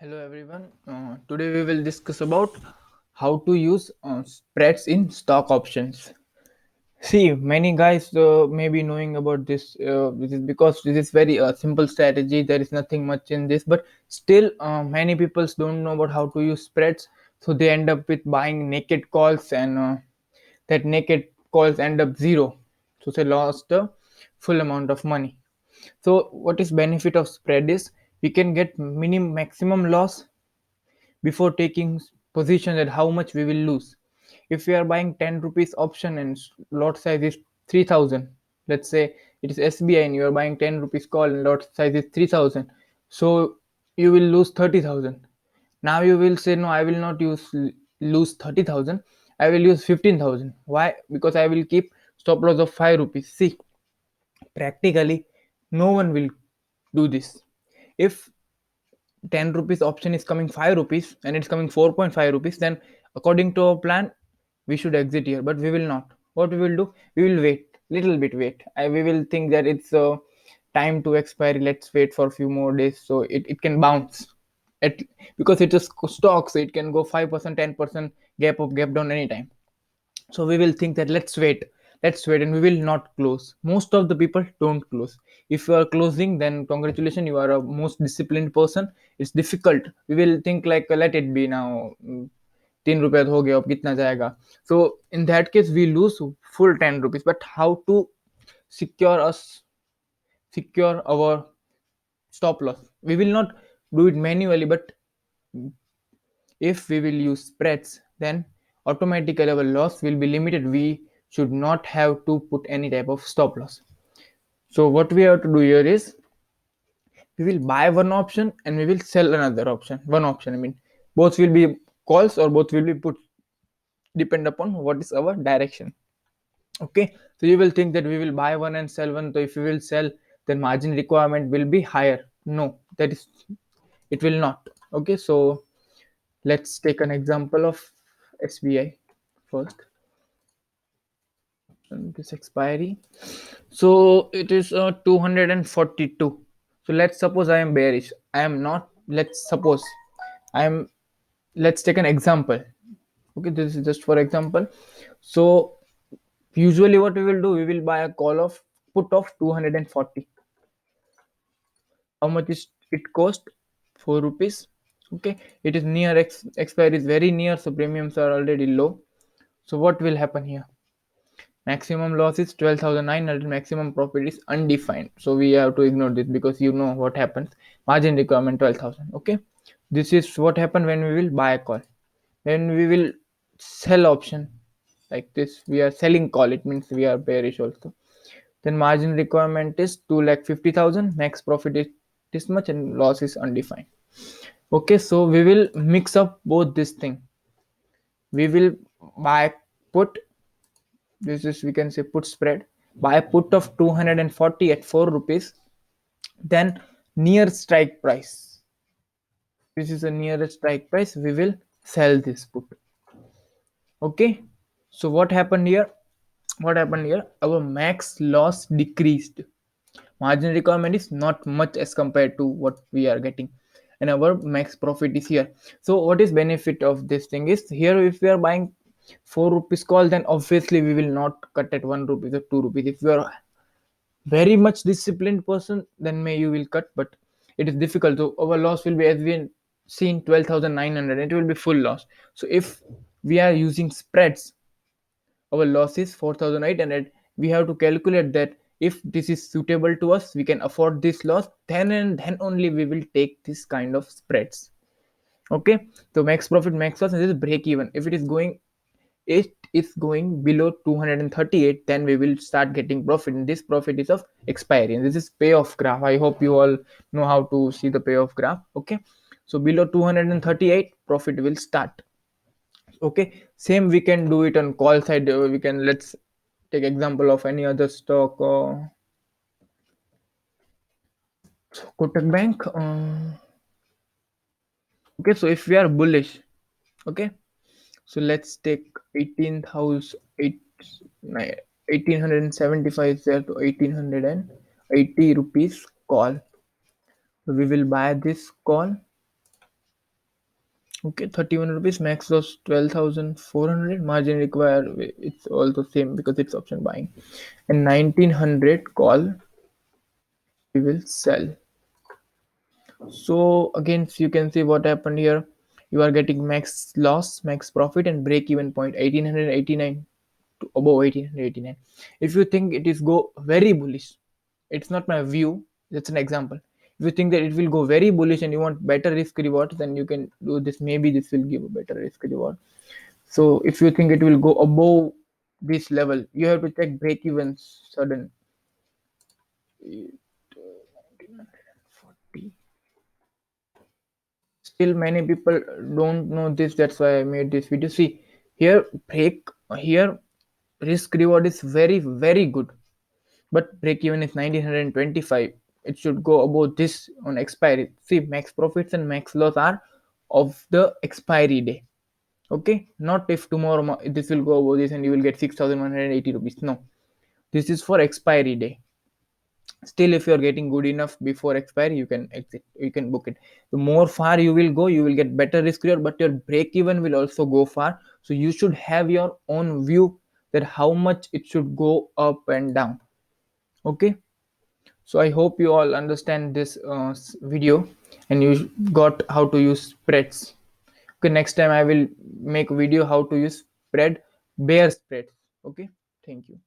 Hello everyone. Today we will discuss about how to use spreads in stock options. See, many guys may be knowing about this. This is because this is very simple strategy. There is nothing much in this, but still, many people don't know about how to use spreads. So they end up with buying naked calls, and that naked calls end up zero. So they lost the full amount of money. So what is benefit of spread is we can get minimum maximum loss before taking position at how much we will lose. If we are buying 10 rupees option and lot size is 3000, let's say it is SBI and you are buying 10 rupees call and lot size is 3000, so you will lose 30,000. Now you will say, no, I will not lose 30,000, I will use 15,000. Why? Because I will keep stop loss of 5 rupees. See, practically no one will do this. If 10 rupees option is coming 5 rupees and it's coming 4.5 rupees, then according to our plan we should exit here, but we will not. What we will do, we will wait little bit, we will think that it's time to expiry, let's wait for a few more days so it can bounce at, because it's a stock, so it can go 5% 10% gap up gap down anytime. So we will think that let's wait and we will not close. Most of the people don't close. If you are closing, then congratulations, you are a most disciplined person. It's difficult, we will think like let it be now. 3 रुपया हो गया, अब कितना जाएगा? So in that case we lose full 10 rupees. But how to secure us secure our stop loss? We will not do it manually, but if we will use spreads, then automatically our loss will be limited. We should not have to put any type of stop loss. So what we have to do here is we will buy one option and we will sell another option. One option, I mean, both will be calls or both will be put, depend upon what is our direction. Okay, so you will think that we will buy one and sell one. So if we will sell, then margin requirement will be higher. No, that is, it will not. Okay, so let's take an example of SBI first. And this expiry, so it is 242. So let's suppose I am bearish, I am not, let's suppose I am, let's take an example. Okay, this is just for example. So usually what we will do, we will buy a call of put of 240. How much is it cost? 4 rupees. Okay, it is near expiry is very near, so premiums are already low. So what will happen here? Maximum loss is 12,900, maximum profit is undefined, so we have to ignore this because you know what happens. Margin requirement 12,000. Okay, this is what happened when we will buy a call. When we will sell option like this, we are selling call, it means we are bearish also. Then margin requirement is 2,50,000, max profit is this much, and loss is undefined. Okay, so we will mix up both this thing. We will buy put, this is, we can say, put spread. Buy put of 240 at 4 rupees, then near strike price, this is a nearest strike price, we will sell this put. Okay, so what happened here, our max loss decreased. Margin requirement is not much as compared to what we are getting, and our max profit is here. So what is benefit of this thing is, here if we are buying 4 rupees call, then obviously we will not cut at 1 rupees or 2 rupees. If you are very much disciplined person, then may you will cut, but it is difficult. So our loss will be, as we seen, 12,900, it will be full loss. So if we are using spreads, our loss is 4,800. We have to calculate that if this is suitable to us, we can afford this loss, then and then only we will take this kind of spreads. Okay, so max profit max loss, and this is break even. If it is going below 238, then we will start getting profit, and this profit is of expiry, and this is payoff graph. I hope you all know how to see the payoff graph. Okay, so below 238 profit will start. Okay, same we can do it on call side. We can, let's take example of any other stock, Kotak Bank. Okay, so if we are bullish, okay, so let's take 1875 there to 1880 rupees call. So we will buy this call Okay, 31 rupees, max loss 12,400, margin required, it's also same because it's option buying. And 1900 call, we will sell. So again, you can see what happened here. You are getting max loss, max profit, and break even point 1889 to above 1889. If you think it is go very bullish, it's not my view, that's an example. If you think that it will go very bullish and you want better risk reward, then you can do this. Maybe this will give a better risk reward. So if you think it will go above this level, you have to check break even sudden. Still many people don't know this, that's why I made this video. See here, break here, risk reward is very very good, but break even is 1925. It should go above this on expiry. See, max profits and max loss are of the expiry day. Okay, not if tomorrow this will go above this and you will get 6180 rupees. No, this is for expiry day. Still, if you're getting good enough before expiry, you can exit, you can book it. The more far you will go, you will get better risk reward, but your break even will also go far. So you should have your own view that how much it should go up and down. Okay, so I hope you all understand this video and you got how to use spreads. Okay, next time I will make a video how to use spread, bear spreads. Okay, thank you.